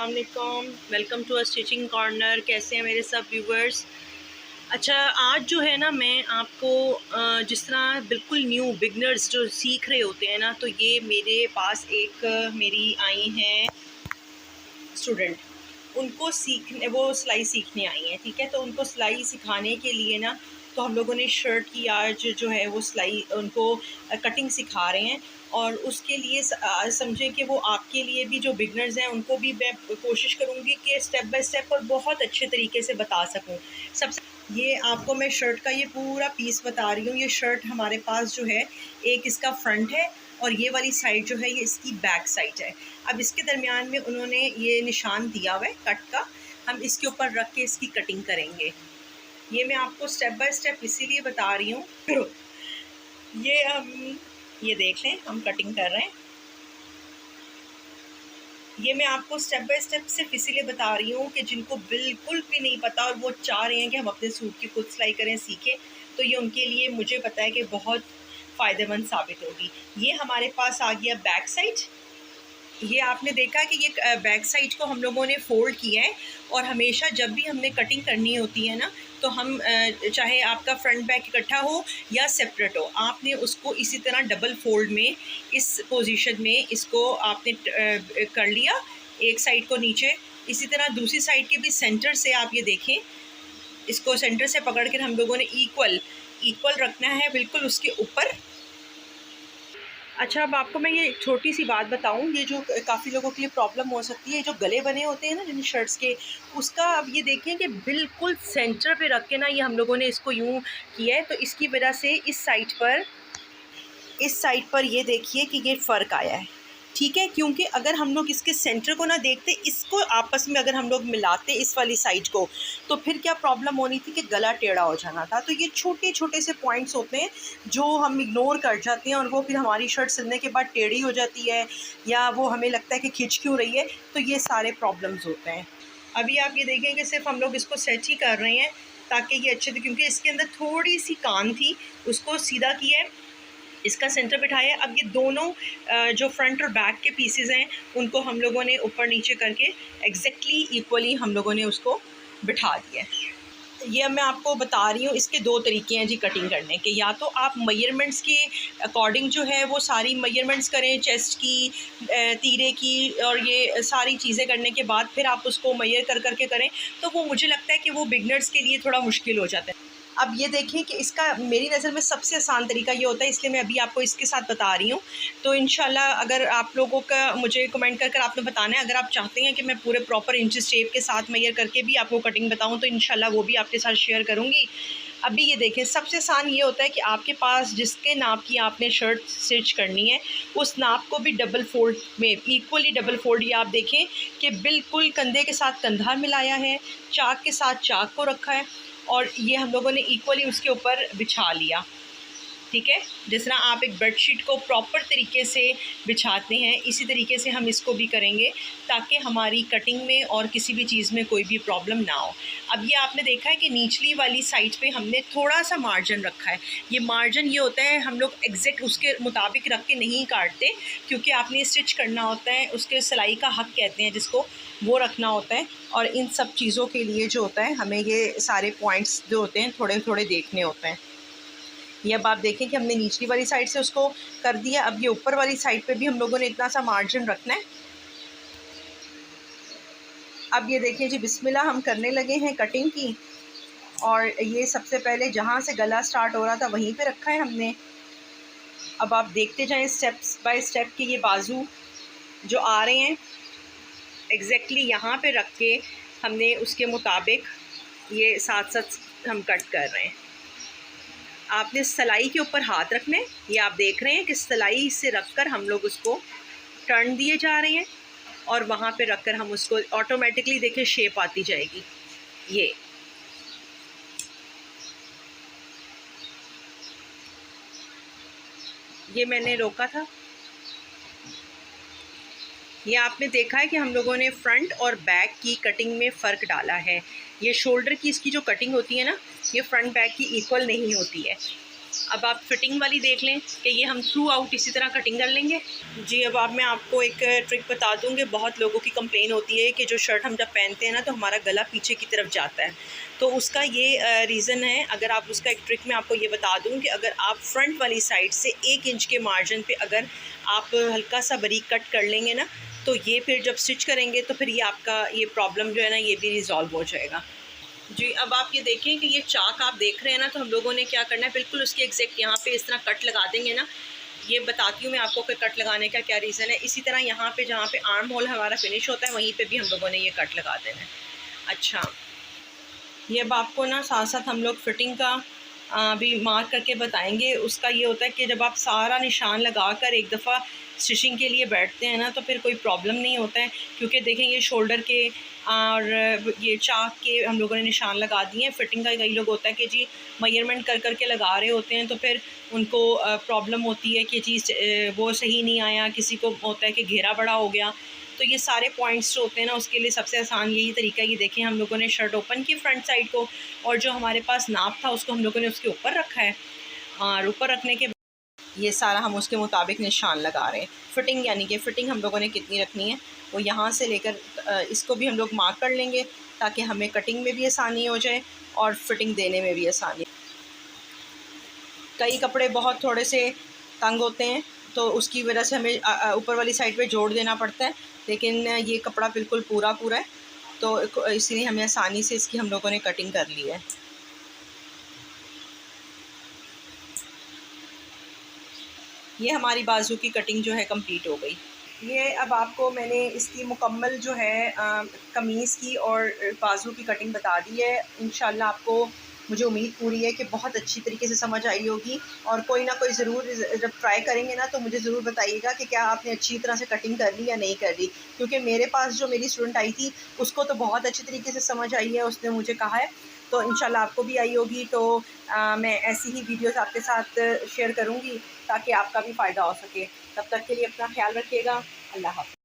अस्सलाम वालेकुम, welcome to a stitching corner. कैसे हैं मेरे सब व्यूवर्स। अच्छा, आज जो है ना मैं आपको जिस तरह बिल्कुल न्यू बिगनर्स जो सीख रहे होते हैं ना, तो ये मेरे पास एक मेरी आई हैं स्टूडेंट, उनको सीखने, वो सिलाई सीखने आई हैं, ठीक है। तो उनको सिलाई सिखाने के लिए ना, तो हम लोगों ने शर्ट की आज जो है वो सिलाई उनको कटिंग सिखा रहे हैं। और उसके लिए समझे कि वो आपके लिए भी जो बिगनर्स हैं उनको भी मैं कोशिश करूँगी कि स्टेप बाय स्टेप और बहुत अच्छे तरीके से बता सकूँ। सबसे ये आपको मैं शर्ट का ये पूरा पीस बता रही हूँ। ये शर्ट हमारे पास जो है, एक इसका फ्रंट है और ये वाली साइड जो है ये इसकी बैक साइड है। अब इसके दरमियान में उन्होंने ये निशान दिया हुआ है कट का, हम इसके ऊपर रख के इसकी कटिंग करेंगे। ये मैं आपको स्टेप बाय स्टेप इसीलिए बता रही हूँ ये हम ये देख लें, हम कटिंग कर रहे हैं। ये मैं आपको स्टेप बाय स्टेप सिर्फ इसीलिए बता रही हूँ कि जिनको बिल्कुल भी नहीं पता और वो चाह रहे हैं कि हम अपने सूट की खुद सिलाई करें, सीखें, तो ये उनके लिए मुझे पता है कि बहुत फ़ायदेमंद साबित होगी। ये हमारे पास आ गया बैक साइड। ये आपने देखा कि ये बैक साइड को हम लोगों ने फ़ोल्ड किया है। और हमेशा जब भी हमने कटिंग करनी होती है ना, तो हम चाहे आपका फ्रंट बैक इकट्ठा हो या सेपरेट हो, आपने उसको इसी तरह डबल फोल्ड में इस पोजीशन में इसको आपने कर लिया, एक साइड को नीचे। इसी तरह दूसरी साइड के भी सेंटर से आप ये देखें, इसको सेंटर से पकड़ कर हम लोगों ने इक्वल रखना है, बिल्कुल उसके ऊपर। अच्छा, अब आपको मैं ये छोटी सी बात बताऊँ, ये जो काफ़ी लोगों के लिए प्रॉब्लम हो सकती है, जो गले बने होते हैं ना जिन शर्ट्स के, उसका अब ये देखें कि बिल्कुल सेंटर पे रख के ना ये हम लोगों ने इसको यूँ किया है, तो इसकी वजह से इस साइड पर ये देखिए कि ये फ़र्क आया है, ठीक है। क्योंकि अगर हम लोग इसके सेंटर को ना देखते, इसको आपस में अगर हम लोग मिलाते इस वाली साइड को, तो फिर क्या प्रॉब्लम होनी थी कि गला टेढ़ा हो जाना था। तो ये छोटे छोटे से पॉइंट्स होते हैं जो हम इग्नोर कर जाते हैं, और वो फिर हमारी शर्ट सिलने के बाद टेढ़ी हो जाती है, या वो हमें लगता है कि खिंच क्यों रही है। तो ये सारे प्रॉब्लम्स होते हैं। अभी आप ये देखें कि सिर्फ हम लोग इसको सेट ही कर रहे हैं ताकि ये अच्छे से, क्योंकि इसके अंदर थोड़ी सी कान थी, उसको सीधा किया है, इसका सेंटर बिठाया। अब ये दोनों जो फ्रंट और बैक के पीसेस हैं उनको हम लोगों ने ऊपर नीचे करके एग्जैक्टली इक्वली हम लोगों ने उसको बिठा दिया है। ये मैं आपको बता रही हूँ, इसके दो तरीके हैं जी कटिंग करने के। या तो आप मेजरमेंट्स के अकॉर्डिंग जो है वो सारी मेजरमेंट्स करें, चेस्ट की, तीरे की, और ये सारी चीज़ें करने के बाद फिर आप उसको मेजर कर के करें, तो वो मुझे लगता है कि वो बिगनर्स के लिए थोड़ा मुश्किल हो जाता है। अब ये देखें कि इसका मेरी नज़र में सबसे आसान तरीका ये होता है, इसलिए मैं अभी आपको इसके साथ बता रही हूँ। तो इंशाल्लाह अगर आप लोगों का मुझे कमेंट कर आपने बताना है, अगर आप चाहते हैं कि मैं पूरे प्रॉपर इंचेस टेप के साथ मेजर करके भी आपको कटिंग बताऊँ, तो इंशाल्लाह वो भी आपके साथ शेयर करूँगी। अभी ये देखें, सबसे आसान ये होता है कि आपके पास जिसके नाप की आपने शर्ट स्टिच करनी है, उस नाप को भी डबल फोल्ड में इक्वली डबल फोल्ड, ये आप देखें कि बिल्कुल कंधे के साथ कंधा मिलाया है, चाक के साथ चाक को रखा है, और ये हम लोगों ने इक्वली उसके ऊपर बिछा लिया, ठीक है। जिस तरह आप एक बेडशीट को प्रॉपर तरीके से बिछाते हैं, इसी तरीके से हम इसको भी करेंगे, ताकि हमारी कटिंग में और किसी भी चीज़ में कोई भी प्रॉब्लम ना हो। अब ये आपने देखा है कि निचली वाली साइड पे हमने थोड़ा सा मार्जिन रखा है। ये मार्जिन ये होता है, हम लोग एग्जैक्ट उसके मुताबिक रख के नहीं काटते, क्योंकि आपने स्टिच करना होता है, उसके सिलाई का हक कहते हैं जिसको, वो रखना होता है। और इन सब चीज़ों के लिए जो होता है, हमें ये सारे पॉइंट्स जो होते हैं थोड़े थोड़े देखने होते हैं। ये अब आप देखें कि हमने निचली वाली साइड से उसको कर दिया। अब ये ऊपर वाली साइड पे भी हम लोगों ने इतना सा मार्जिन रखना है। अब ये देखिए जी, बिस्मिल्लाह, हम करने लगे हैं कटिंग की। और ये सबसे पहले जहाँ से गला स्टार्ट हो रहा था वहीं पे रखा है हमने। अब आप देखते जाएं स्टेप्स बाय स्टेप कि ये बाजू जो आ रहे हैं एग्जैक्टली यहाँ पे रख के हमने उसके मुताबिक ये साथ साथ हम कट कर रहे हैं। आपने सिलाई के ऊपर हाथ रखना है। ये आप देख रहे हैं कि सिलाई से रखकर हम लोग उसको टर्न दिए जा रहे हैं, और वहाँ पे रखकर हम उसको ऑटोमेटिकली देखें शेप आती जाएगी। ये मैंने रोका था। ये आपने देखा है कि हम लोगों ने फ्रंट और बैक की कटिंग में फ़र्क डाला है। ये शोल्डर की इसकी जो कटिंग होती है ना, ये फ्रंट बैक की इक्वल नहीं होती है। अब आप फिटिंग वाली देख लें कि ये हम थ्रू आउट इसी तरह कटिंग कर लेंगे। जी, अब मैं आपको एक ट्रिक बता दूँ कि बहुत लोगों की कंप्लेन होती है कि जो शर्ट हम जब पहनते हैं ना तो हमारा गला पीछे की तरफ जाता है। तो उसका ये रीज़न है, अगर आप उसका एक ट्रिक मैं आपको ये बता दूँ कि अगर आप फ्रंट वाली साइड से 1 इंच के मार्जिन पे अगर आप हल्का सा बारीक कट कर लेंगे ना, तो ये फिर जब स्टिच करेंगे तो फिर ये आपका ये प्रॉब्लम जो है ना ये भी रिज़ॉल्व हो जाएगा। जी, अब आप ये देखें कि ये चाक आप देख रहे हैं ना, तो हम लोगों ने क्या करना है, बिल्कुल उसके एग्जैक्ट यहाँ पे इस तरह कट लगा देंगे ना। ये बताती हूँ मैं आपको कि कट लगाने का क्या रीज़न है। इसी तरह यहाँ पे जहाँ पे आर्म होल हमारा फिनिश होता है वहीं पे भी हम लोगों ने ये कट लगा देना है। अच्छा, ये अब आपको ना साथ साथ हम लोग फिटिंग का भी मार्क करके बताएंगे। उसका ये होता है कि जब आप सारा निशान लगा कर एक दफ़ा स्टिचिंग के लिए बैठते हैं ना तो फिर कोई प्रॉब्लम नहीं होता है, क्योंकि देखें ये शोल्डर के और ये चाक के हम लोगों ने निशान लगा दिए हैं। फिटिंग का कई लोग होता है कि जी मेजरमेंट कर कर के लगा रहे होते हैं, तो फिर उनको प्रॉब्लम होती है कि चीज़ वो सही नहीं आया, किसी को होता है कि घेरा बड़ा हो गया। तो ये सारे पॉइंट्स जो होते हैं ना उसके लिए सबसे आसान यही तरीका है। ये देखें हम लोगों ने शर्ट ओपन की फ्रंट साइड को, और जो हमारे पास नाप था उसको हम लोगों ने उसके ऊपर रखा है, और ऊपर रखने के ये सारा हम उसके मुताबिक निशान लगा रहे हैं। फिटिंग यानी कि फ़िटिंग हम लोगों ने कितनी रखनी है वो यहाँ से लेकर इसको भी हम लोग मार्क कर लेंगे, ताकि हमें कटिंग में भी आसानी हो जाए और फिटिंग देने में भी आसानी। कई कपड़े बहुत थोड़े से तंग होते हैं तो उसकी वजह से हमें ऊपर वाली साइड पे जोड़ देना पड़ता है, लेकिन ये कपड़ा बिल्कुल पूरा है, तो इसलिए हमें आसानी से इसकी हम लोगों ने कटिंग कर ली है। ये हमारी बाजू की कटिंग जो है कंप्लीट हो गई। ये अब आपको मैंने इसकी मुकम्मल जो है कमीज़ की और बाजू की कटिंग बता दी है। इंशाल्लाह आपको, मुझे उम्मीद पूरी है कि बहुत अच्छी तरीके से समझ आई होगी, और कोई ना कोई ज़रूर जब ट्राई करेंगे ना तो मुझे ज़रूर बताइएगा कि क्या आपने अच्छी तरह से कटिंग कर ली या नहीं कर ली। क्योंकि मेरे पास जो मेरी स्टूडेंट आई थी उसको तो बहुत अच्छी तरीके से समझ आई है, उसने मुझे कहा है, तो इंशाल्लाह आपको भी आई होगी। तो मैं ऐसी ही वीडियोस आपके साथ शेयर करूँगी ताकि आपका भी फ़ायदा हो सके। तब तक के लिए अपना ख्याल रखिएगा। अल्लाह हाफ़िज़।